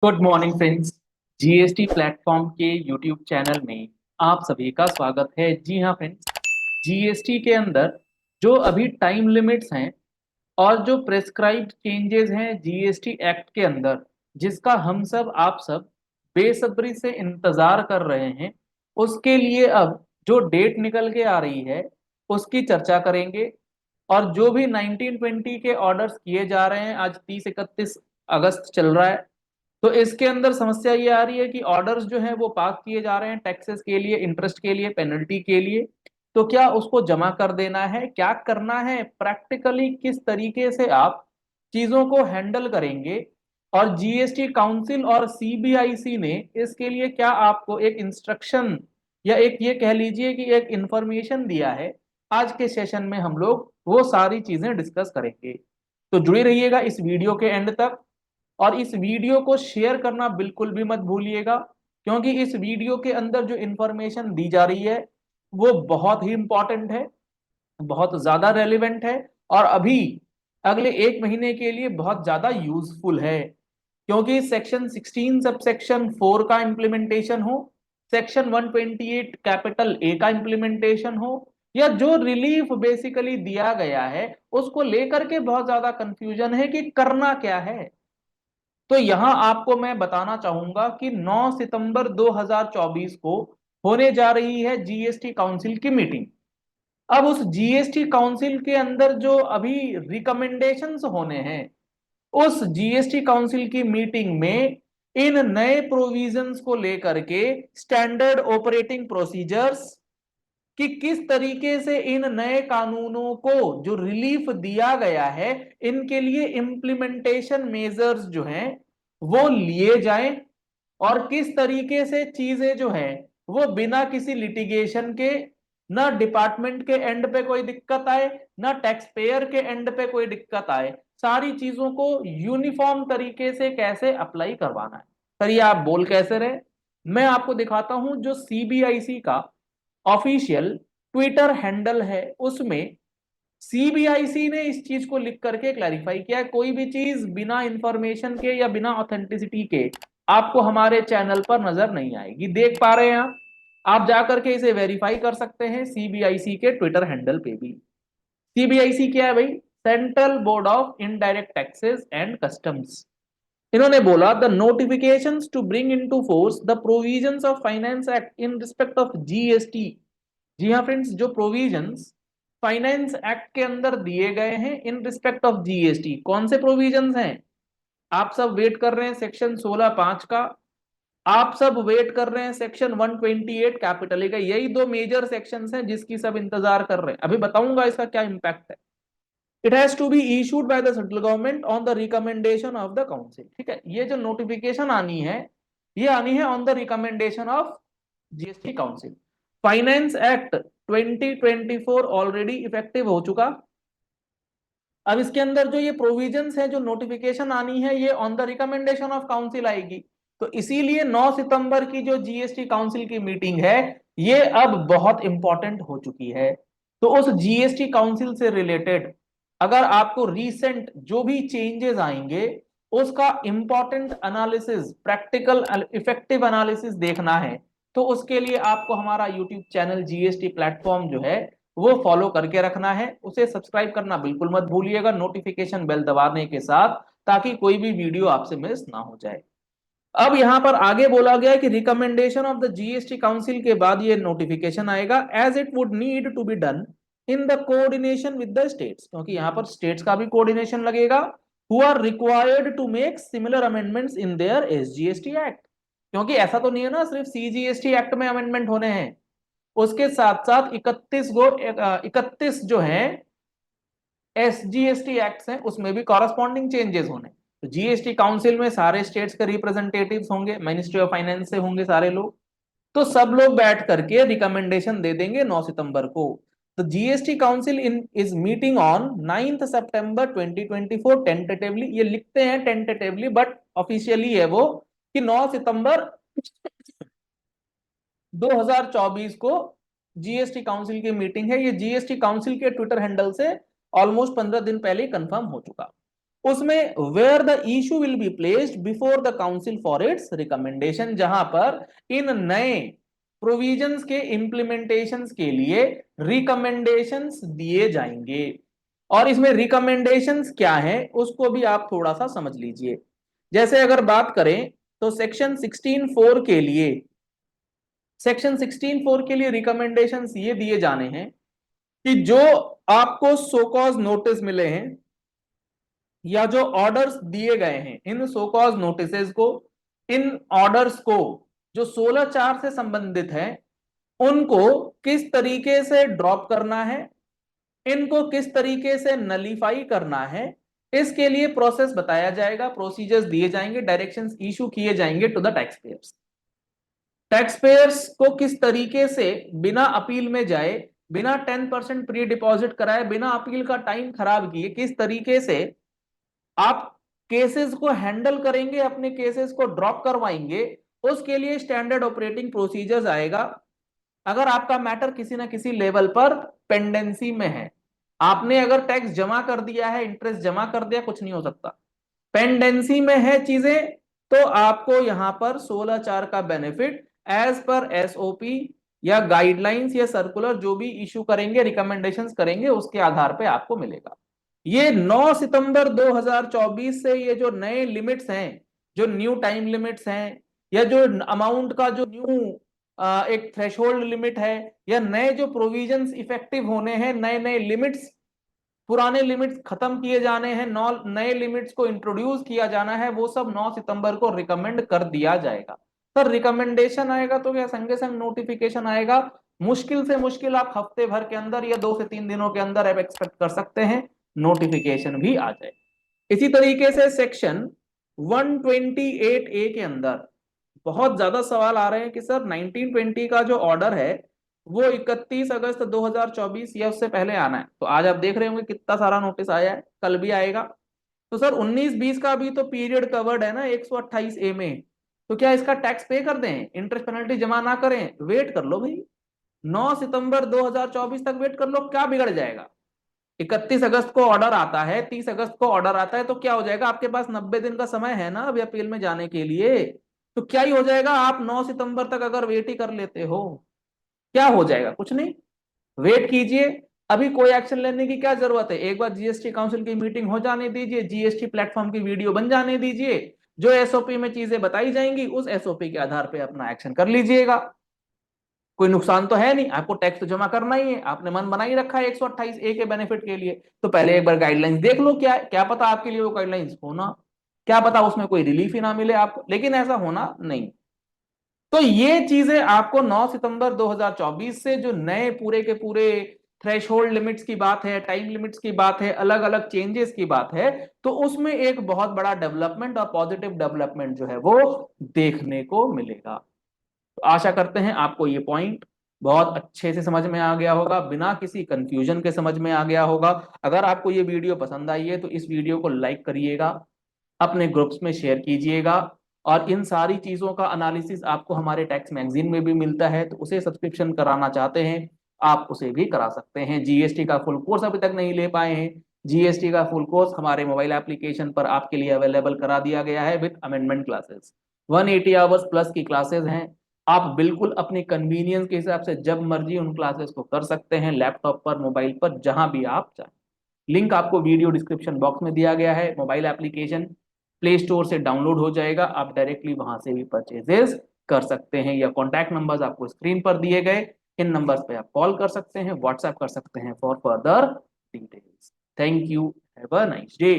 Good morning friends. GST platform के YouTube channel में आप सभी का स्वागत है। जी हाँ फ्रेंड्स, जीएसटी के अंदर जो अभी टाइम लिमिट्स हैं और जो प्रेस्क्राइब्ड चेंजेस हैं जीएसटी एक्ट के अंदर, जिसका हम सब आप सब बेसब्री से इंतजार कर रहे हैं, उसके लिए अब जो डेट निकल के आ रही है उसकी चर्चा करेंगे। और जो भी 1920 के ऑर्डर्स किए जा रहे हैं, आज 30-31 अगस्त चल रहा है, तो इसके अंदर समस्या ये आ रही है कि ऑर्डर्स जो हैं वो पास किए जा रहे हैं टैक्सेस के लिए, इंटरेस्ट के लिए, पेनल्टी के लिए। तो क्या उसको जमा कर देना है, क्या करना है प्रैक्टिकली, किस तरीके से आप चीजों को हैंडल करेंगे, और जीएसटी काउंसिल और सीबीआईसी ने इसके लिए क्या आपको एक इंस्ट्रक्शन या एक ये कह लीजिए कि एक इंफॉर्मेशन दिया है, आज के सेशन में हम लोग वो सारी चीजें डिस्कस करेंगे। तो जुड़े रहिएगा इस वीडियो के एंड तक, और इस वीडियो को शेयर करना बिल्कुल भी मत भूलिएगा, क्योंकि इस वीडियो के अंदर जो इंफॉर्मेशन दी जा रही है वो बहुत ही इंपॉर्टेंट है, बहुत ज्यादा रेलिवेंट है, और अभी अगले एक महीने के लिए बहुत ज्यादा यूजफुल है। क्योंकि सेक्शन 16 सब सेक्शन 4 का इंप्लीमेंटेशन हो, सेक्शन 128 कैपिटल ए का इंप्लीमेंटेशन हो, या जो रिलीफ बेसिकली दिया गया है उसको लेकर के बहुत ज्यादा कंफ्यूजन है कि करना क्या है। तो यहां आपको मैं बताना चाहूंगा कि 9 सितंबर 2024 को होने जा रही है जीएसटी काउंसिल की मीटिंग। अब उस जीएसटी काउंसिल के अंदर जो अभी रिकमेंडेशंस होने हैं, उस जीएसटी काउंसिल की मीटिंग में इन नए प्रोविजंस को लेकर के स्टैंडर्ड ऑपरेटिंग प्रोसीजर्स, कि किस तरीके से इन नए कानूनों को जो रिलीफ दिया गया है इनके लिए इम्प्लीमेंटेशन मेजर्स जो हैं वो लिए जाएं, और किस तरीके से चीजें जो हैं वो बिना किसी लिटिगेशन के, ना डिपार्टमेंट के एंड पे कोई दिक्कत आए, ना टैक्स पेयर के एंड पे कोई दिक्कत आए, सारी चीजों को यूनिफॉर्म तरीके से कैसे अप्लाई करवाना है। सर ये आप बोल कैसे रहे, मैं आपको दिखाता हूं। जो सीबीआईसी का ऑफिशियल ट्विटर हैंडल है उसमें सीबीआईसी ने इस चीज को लिख करके क्लैरिफाई किया है, कोई भी चीज बिना इंफॉर्मेशन के या बिना ऑथेंटिसिटी के आपको हमारे चैनल पर नजर नहीं आएगी। देख पा रहे हैं आप जा करके इसे वेरीफाई कर सकते हैं सीबीआईसी के ट्विटर हैंडल पे भी। सीबीआईसी क्या है भाई? Central Board of Indirect Taxes and Customs. इन्होंने बोला the notifications to bring into force the provisions of Finance Act in respect of GST. जी हाँ फ्रेंड्स, जो प्रोविजंस फाइनेंस एक्ट के अंदर दिए गए हैं इन रिस्पेक्ट ऑफ जीएसटी, कौन से प्रोविजंस हैं? आप सब वेट कर रहे हैं सेक्शन 16(5) का, आप सब वेट कर रहे हैं सेक्शन 128 कैपिटल ए का। यही दो मेजर सेक्शंस हैं जिसकी सब इंतजार कर रहे हैं। अभी बताऊंगा इसका क्या इंपैक्ट है। It has to be issued by the central government on the recommendation of the council. ठीक है, ये जो नोटिफिकेशन आनी है ये आनी है on the recommendation of GST council. Finance act 2024 already effective हो चुका। अब इसके अंदर जो ये प्रोविजंस है, जो नोटिफिकेशन आनी है, ये on the recommendation of council आएगी। तो इसीलिए 9 सितंबर की जो जीएसटी काउंसिल की मीटिंग है ये अब बहुत इंपॉर्टेंट हो चुकी है। तो उस जीएसटी काउंसिल से रिलेटेड अगर आपको रीसेंट जो भी चेंजेस आएंगे उसका important analysis, practical effective analysis देखना है, तो उसके लिए आपको हमारा यूट्यूब चैनल जीएसटी प्लेटफॉर्म जो है वो फॉलो करके रखना है। उसे सब्सक्राइब करना बिल्कुल मत भूलिएगा, नोटिफिकेशन बेल दबाने के साथ, ताकि कोई भी वीडियो आपसे मिस ना हो जाए। अब यहां पर आगे बोला गया है कि recommendation of the GST council के बाद ये नोटिफिकेशन आएगा, as it would need to be done in the coordination with the states, क्योंकि यहां पर स्टेट्स का भी कोऑर्डिनेशन लगेगा, who are required to make similar amendments in their SGST act. क्योंकि ऐसा तो नहीं है ना सिर्फ सीजीएसटी एक्ट में अमेंडमेंट होने हैं, उसके साथ साथ 31 जो है एसजीएसटी एक्ट हैं उसमें भी कॉरस्पॉन्डिंग चेंजेस होने। तो जीएसटी काउंसिल में सारे स्टेट्स के रिप्रेजेंटेटिव्स होंगे, मिनिस्ट्री ऑफ फाइनेंस से होंगे सारे लोग, तो सब लोग बैठ करके रिकमेंडेशन दे देंगे 9 सितंबर को। तो GST council in is meeting on 9 September 2024 tentatively, ये लिखते हैं टेंटेटिवली बट ऑफिशियली है वो कि 9 सितंबर 2024 को जीएसटी काउंसिल की मीटिंग है। ये जीएसटी काउंसिल के ट्विटर हैंडल से ऑलमोस्ट 15 दिन पहले ही कंफर्म हो चुका। उसमें where the issue will be placed before the council for its recommendation, जहां पर इन नए प्रोविजंस के इंप्लीमेंटेशंस के लिए रिकमेंडेशंस दिए जाएंगे। और इसमें रिकमेंडेशंस क्या है उसको भी आप थोड़ा सा समझ लीजिए। जैसे अगर बात करें तो सेक्शन 16(4) के लिए, सेक्शन 16(4) के लिए रिकमेंडेशंस ये दिए जाने हैं कि जो आपको सो कॉज नोटिस मिले हैं या जो ऑर्डर्स दिए गए हैं, इन सो कॉज नोटिसेस को, इन ऑर्डर्स को जो 16(4) से संबंधित है, उनको किस तरीके से ड्रॉप करना है, इनको किस तरीके से नलीफाई करना है, इसके लिए प्रोसेस बताया जाएगा, प्रोसीजर्स दिए जाएंगे, डायरेक्शंस इशू किए जाएंगे to the tax payers. Tax payers को किस तरीके से बिना अपील में जाए, बिना 10% प्री डिपॉजिट कराए, बिना अपील का टाइम खराब किए, किस तरीके से आप केसेस को हैंडल करेंगे, अपने केसेस को ड्रॉप करवाएंगे, उसके लिए स्टैंडर्ड ऑपरेटिंग प्रोसीजर्स आएगा। अगर आपका मैटर किसी ना किसी लेवल पर पेंडेंसी में है, आपने अगर टैक्स जमा कर दिया है, इंटरेस्ट जमा कर दिया, कुछ नहीं हो सकता, पेंडेंसी में है चीजें, तो आपको यहां पर 16(4) का बेनिफिट एज पर एसओपी या गाइडलाइंस या सर्कुलर जो भी इशू करेंगे, रिकमेंडेशंस करेंगे, उसके आधार पे आपको मिलेगा। ये 9 सितंबर 2024 से ये जो नए लिमिट्स हैं, जो न्यू टाइम लिमिट्स हैं, या जो अमाउंट का जो न्यू एक थ्रेशोल्ड लिमिट है, या नए जो प्रोविजंस इफेक्टिव होने हैं, नए नए लिमिट्स, पुराने लिमिट्स खत्म किए जाने हैं, नए लिमिट्स को इंट्रोड्यूस किया जाना है, वो सब 9 सितंबर को रिकमेंड कर दिया जाएगा। सर रिकमेंडेशन आएगा तो क्या संगे संग नोटिफिकेशन आएगा? मुश्किल से मुश्किल आप हफ्ते भर के अंदर या 2 से 3 दिनों के अंदर आप एक्सपेक्ट कर सकते हैं नोटिफिकेशन भी आ जाए। इसी तरीके से सेक्शन 128A के अंदर बहुत ज्यादा सवाल आ रहे हैं कि सर 1920 का जो ऑर्डर है वो 31 अगस्त 2024 या उससे पहले आना है। तो आज आप देख रहे होंगे कितना सारा नोटिस आया है, कल भी आएगा। तो सर 19-20 का भी तो पीरियड कवर्ड है ना 128A में, तो क्या इसका टैक्स पे कर दें, इंटरेस्ट पेनल्टी जमा ना करें? वेट कर लो भाई, 9 सितंबर 2024 तक वेट कर लो, क्या बिगड़ जाएगा? 31 अगस्त को ऑर्डर आता है, 30 अगस्त को ऑर्डर आता है, तो क्या हो जाएगा? आपके पास 90 दिन का समय है ना अभी अपील में जाने के लिए। तो क्या ही हो जाएगा, आप 9 सितंबर तक अगर वेट ही कर लेते हो, क्या हो जाएगा? कुछ नहीं, वेट कीजिए। अभी कोई एक्शन लेने की क्या जरूरत है, एक बार जीएसटी काउंसिल की मीटिंग हो जाने दीजिए, जीएसटी प्लेटफॉर्म की वीडियो बन जाने दीजिए, जो एसओपी में चीजें बताई जाएंगी उस एसओपी के आधार पे अपना एक्शन कर लीजिएगा। कोई नुकसान तो है नहीं, आपको टैक्स तो जमा करना ही है, आपने मन बना ही रखा है 128A के बेनिफिट के लिए, तो पहले एक बार गाइडलाइंस देख लो, क्या पता आपके लिए वो गाइडलाइंस होना, क्या पता उसमें कोई रिलीफ ही ना मिले आपको, लेकिन ऐसा होना नहीं। तो ये चीजें आपको 9 सितंबर 2024 से जो नए पूरे के पूरे थ्रेशोल्ड लिमिट्स की बात है, टाइम लिमिट्स की बात है, अलग अलग चेंजेस की बात है, तो उसमें एक बहुत बड़ा डेवलपमेंट और पॉजिटिव डेवलपमेंट जो है वो देखने को मिलेगा। तो आशा करते हैं आपको ये पॉइंट बहुत अच्छे से समझ में आ गया होगा, बिना किसी कंफ्यूजन के समझ में आ गया होगा। अगर आपको ये वीडियो पसंद आई है तो इस वीडियो को लाइक करिएगा, अपने ग्रुप्स में शेयर कीजिएगा, और इन सारी चीजों का एनालिसिस आपको हमारे टैक्स मैगजीन में भी मिलता है, तो उसे सब्सक्रिप्शन कराना चाहते हैं आप उसे भी करा सकते हैं। जीएसटी का फुल कोर्स अभी तक नहीं ले पाए हैं, जीएसटी का फुल कोर्स हमारे मोबाइल एप्लीकेशन पर आपके लिए अवेलेबल करा दिया गया है with amendment classes. 180 hours plus की क्लासेस हैं, आप बिल्कुल अपनी कन्वीनियंस के हिसाब से जब मर्जी उन क्लासेस को कर सकते हैं, लैपटॉप पर, मोबाइल पर, जहां भी आप चाहें। लिंक आपको वीडियो डिस्क्रिप्शन बॉक्स में दिया गया है। मोबाइल एप्लीकेशन प्ले स्टोर से डाउनलोड हो जाएगा, आप डायरेक्टली वहां से भी परचेजेस कर सकते हैं, या कॉन्टैक्ट नंबर्स आपको स्क्रीन पर दिए गए, इन नंबर्स पे आप कॉल कर सकते हैं, व्हाट्सएप कर सकते हैं for further details. Thank you, have a nice day.